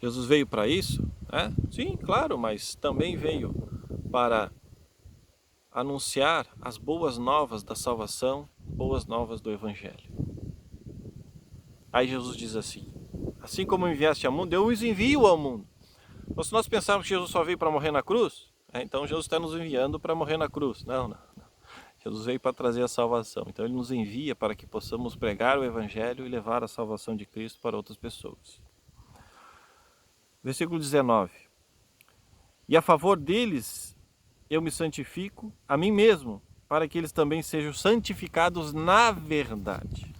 Jesus veio para isso? Sim, claro, mas também veio para anunciar as boas novas da salvação, boas novas do Evangelho. Aí Jesus diz assim como enviaste ao mundo, eu os envio ao mundo. Então, se nós pensarmos que Jesus só veio para morrer na cruz, então Jesus está nos enviando para morrer na cruz. Não. Jesus veio para trazer a salvação. Então ele nos envia para que possamos pregar o Evangelho e levar a salvação de Cristo para outras pessoas. Versículo 19. E a favor deles eu me santifico a mim mesmo, para que eles também sejam santificados na verdade.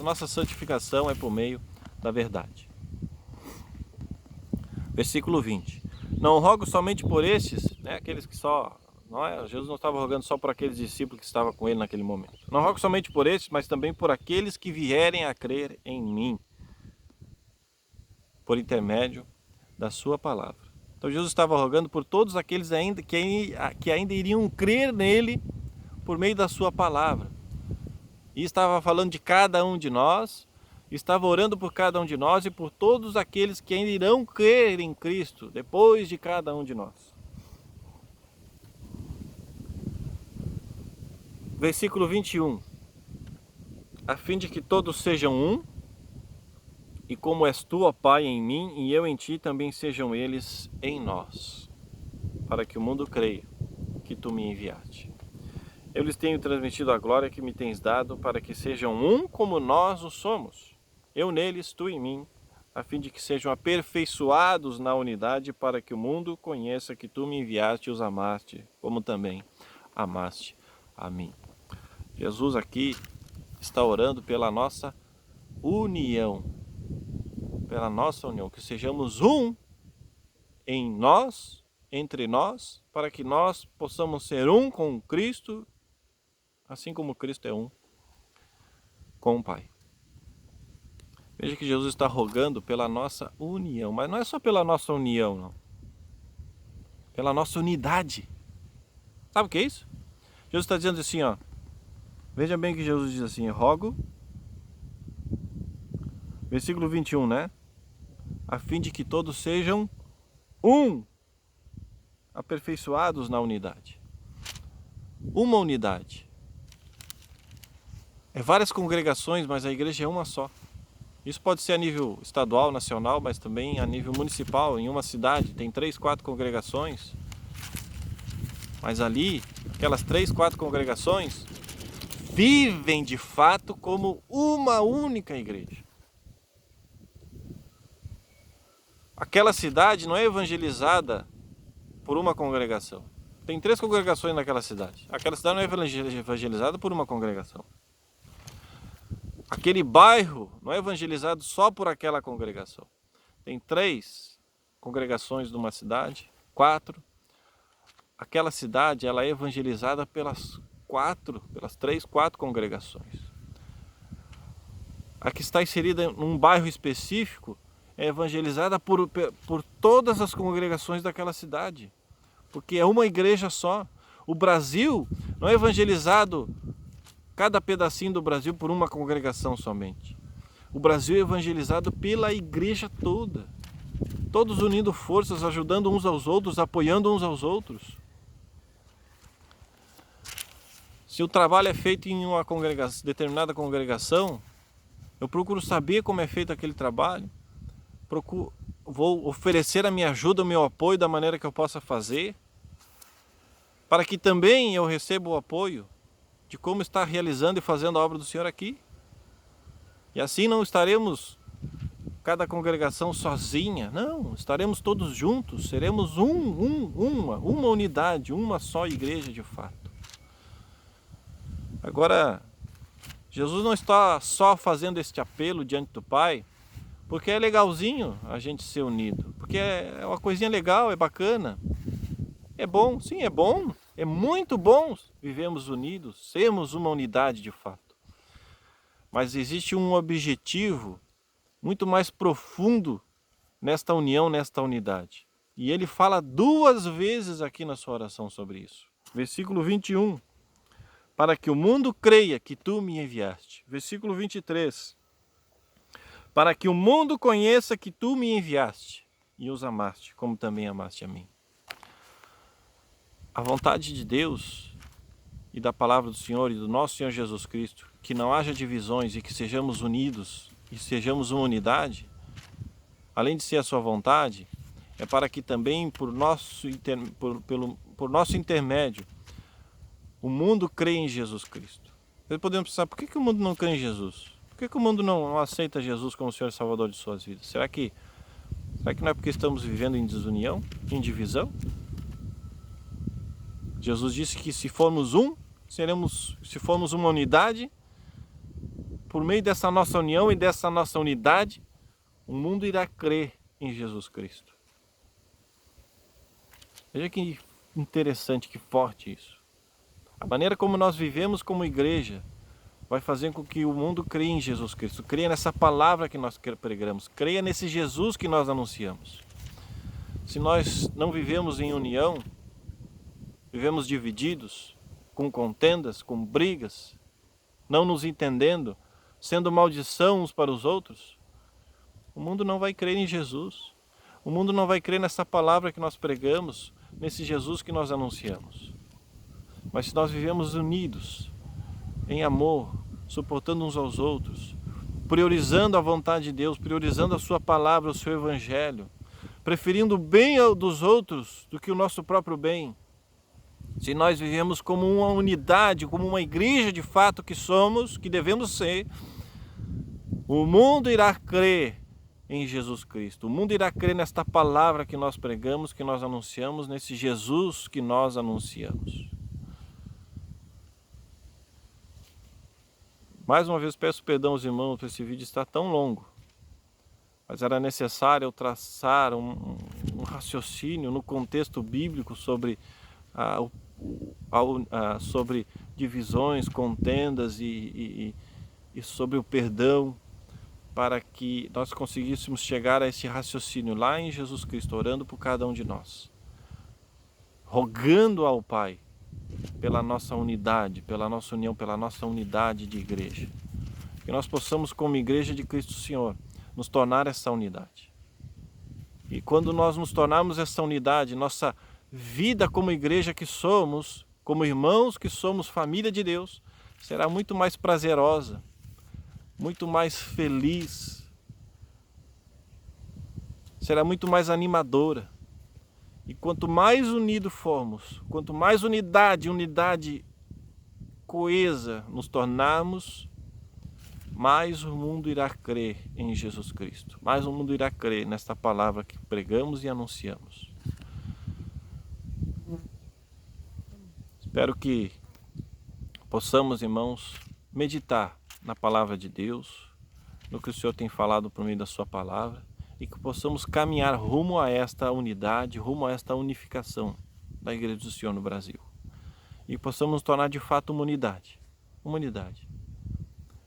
Nossa santificação é por meio da verdade. Versículo 20. Não rogo somente por estes, aqueles que só... Jesus não estava rogando só por aqueles discípulos que estavam com ele naquele momento. Não rogo somente por estes, mas também por aqueles que vierem a crer em mim, por intermédio da sua palavra. Então Jesus estava rogando por todos aqueles que ainda iriam crer nele por meio da sua palavra. E estava falando de cada um de nós, estava orando por cada um de nós e por todos aqueles que ainda irão crer em Cristo depois de cada um de nós. Versículo 21. A fim de que todos sejam um, e como és tu, ó Pai, em mim, e eu em ti, também sejam eles em nós, para que o mundo creia que tu me enviaste. Eu lhes tenho transmitido a glória que me tens dado, para que sejam um como nós o somos, eu neles, tu em mim, a fim de que sejam aperfeiçoados na unidade, para que o mundo conheça que tu me enviaste e os amaste, como também amaste a mim. Jesus aqui está orando pela nossa união, que sejamos um em nós, entre nós, para que nós possamos ser um com Cristo, assim como Cristo é um com o Pai. Veja que Jesus está rogando pela nossa união, mas não é só pela nossa união, não. Pela nossa unidade. Sabe o que é isso? Jesus está dizendo assim, veja bem que Jesus diz assim, rogo, versículo 21, a fim de que todos sejam um, aperfeiçoados na unidade. Uma unidade. É várias congregações, mas a igreja é uma só. Isso pode ser a nível estadual, nacional, mas também a nível municipal. Em uma cidade tem 3, 4 congregações, mas ali, aquelas 3, 4 congregações vivem de fato como uma única igreja. Aquela cidade não é evangelizada por uma congregação. Tem 3 congregações naquela cidade. Aquela cidade não é evangelizada por uma congregação. Aquele bairro não é evangelizado só por aquela congregação. Tem 3 congregações numa cidade, 4. Aquela cidade ela é evangelizada pelas 3, 4 congregações. A que está inserida num bairro específico é evangelizada por todas as congregações daquela cidade, porque é uma igreja só. O Brasil não é evangelizado, cada pedacinho do Brasil, por uma congregação somente. O Brasil é evangelizado pela igreja toda, todos unindo forças, ajudando uns aos outros, apoiando uns aos outros. Se o trabalho é feito em uma determinada congregação, eu procuro saber como é feito aquele trabalho, vou oferecer a minha ajuda, o meu apoio da maneira que eu possa fazer, para que também eu receba o apoio de como está realizando e fazendo a obra do Senhor aqui. E assim não estaremos cada congregação sozinha, não, estaremos todos juntos, seremos uma unidade, uma só igreja de fato. Agora, Jesus não está só fazendo este apelo diante do Pai, porque é legalzinho a gente ser unido, porque é uma coisinha legal, é bacana, é bom, sim, é bom, é muito bom vivemos unidos, sermos uma unidade de fato. Mas existe um objetivo muito mais profundo nesta união, nesta unidade. E ele fala 2 vezes aqui na sua oração sobre isso. Versículo 21. Para que o mundo creia que tu me enviaste. Versículo 23. para que o mundo conheça que tu me enviaste e os amaste, como também amaste a mim. A vontade de Deus e da palavra do Senhor e do nosso Senhor Jesus Cristo, que não haja divisões e que sejamos unidos e sejamos uma unidade, além de ser a sua vontade, é para que também por nosso intermédio o mundo creia em Jesus Cristo. Nós podemos pensar, por que o mundo não crê em Jesus? Por que o mundo não aceita Jesus como Senhor e Salvador de suas vidas? Será que não é porque estamos vivendo em desunião, em divisão? Jesus disse que se formos uma unidade, por meio dessa nossa união e dessa nossa unidade, o mundo irá crer em Jesus Cristo. Veja que interessante, que forte isso. A maneira como nós vivemos como igreja vai fazer com que o mundo creia em Jesus Cristo, creia nessa palavra que nós pregamos, creia nesse Jesus que nós anunciamos. Se nós não vivemos em união, vivemos divididos, com contendas, com brigas, não nos entendendo, sendo maldição uns para os outros, o mundo não vai crer em Jesus. O mundo não vai crer nessa palavra que nós pregamos, nesse Jesus que nós anunciamos. Mas se nós vivemos unidos, em amor, suportando uns aos outros, priorizando a vontade de Deus, priorizando a sua palavra, o seu evangelho, preferindo o bem dos outros do que o nosso próprio bem, se nós vivemos como uma unidade, como uma igreja de fato que somos, que devemos ser, o mundo irá crer em Jesus Cristo. O mundo irá crer nesta palavra que nós pregamos, que nós anunciamos, nesse Jesus que nós anunciamos. Mais uma vez peço perdão aos irmãos por esse vídeo estar tão longo, mas era necessário eu traçar um raciocínio no contexto bíblico sobre sobre divisões, contendas e sobre o perdão, para que nós conseguíssemos chegar a esse raciocínio lá em Jesus Cristo, orando por cada um de nós, rogando ao Pai pela nossa unidade, pela nossa união, pela nossa unidade de igreja. Que nós possamos, como igreja de Cristo Senhor, nos tornar essa unidade. E quando nós nos tornarmos essa unidade, nossa vida como igreja que somos, como irmãos que somos, família de Deus, será muito mais prazerosa, muito mais feliz, será muito mais animadora. E quanto mais unidos formos, quanto mais unidade coesa nos tornarmos, mais o mundo irá crer em Jesus Cristo. Mais o mundo irá crer nesta palavra que pregamos e anunciamos. Espero que possamos, irmãos, meditar na palavra de Deus, no que o Senhor tem falado por meio da sua palavra, e que possamos caminhar rumo a esta unidade, rumo a esta unificação da Igreja do Senhor no Brasil. E possamos nos tornar de fato uma unidade.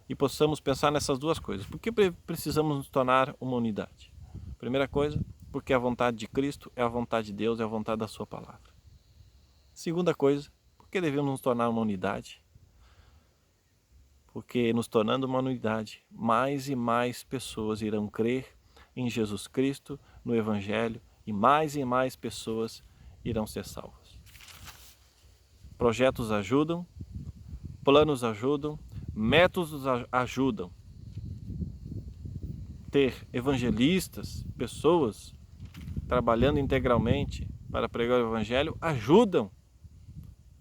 E possamos pensar nessas duas coisas. Por que precisamos nos tornar uma unidade? Primeira coisa, porque a vontade de Cristo é a vontade de Deus, é a vontade da sua palavra. Segunda coisa, porque devemos nos tornar uma unidade? Porque nos tornando uma unidade, mais e mais pessoas irão crer em Jesus Cristo, no Evangelho, e mais pessoas irão ser salvas. Projetos ajudam, planos ajudam, métodos ajudam. Ter evangelistas, pessoas trabalhando integralmente para pregar o Evangelho, ajudam.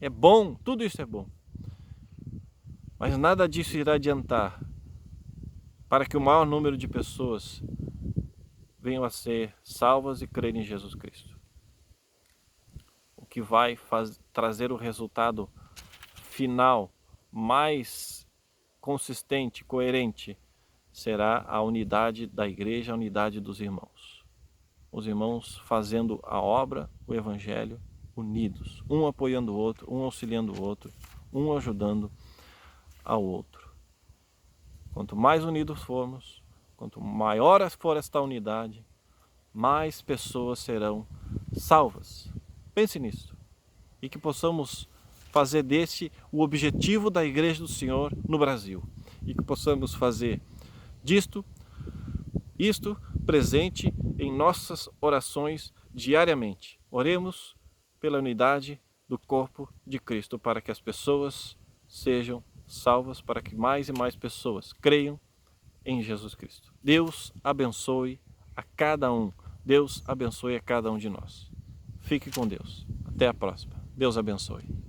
É bom, tudo isso é bom. Mas nada disso irá adiantar para que o maior número de pessoas venham a ser salvas e crerem em Jesus Cristo. O que vai trazer o resultado final mais consistente, coerente, será a unidade da igreja, a unidade dos irmãos. Os irmãos fazendo a obra, o Evangelho, unidos, um apoiando o outro, um auxiliando o outro, um ajudando ao outro. Quanto mais unidos formos, quanto maior for esta unidade, mais pessoas serão salvas. Pense nisso. E que possamos fazer desse o objetivo da Igreja do Senhor no Brasil. E que possamos fazer disto Isto presente em nossas orações diariamente. Oremos pela unidade do corpo de Cristo, para que as pessoas sejam salvas, para que mais e mais pessoas creiam em Jesus Cristo. Deus abençoe a cada um. Deus abençoe a cada um de nós. Fique com Deus. Até a próxima. Deus abençoe.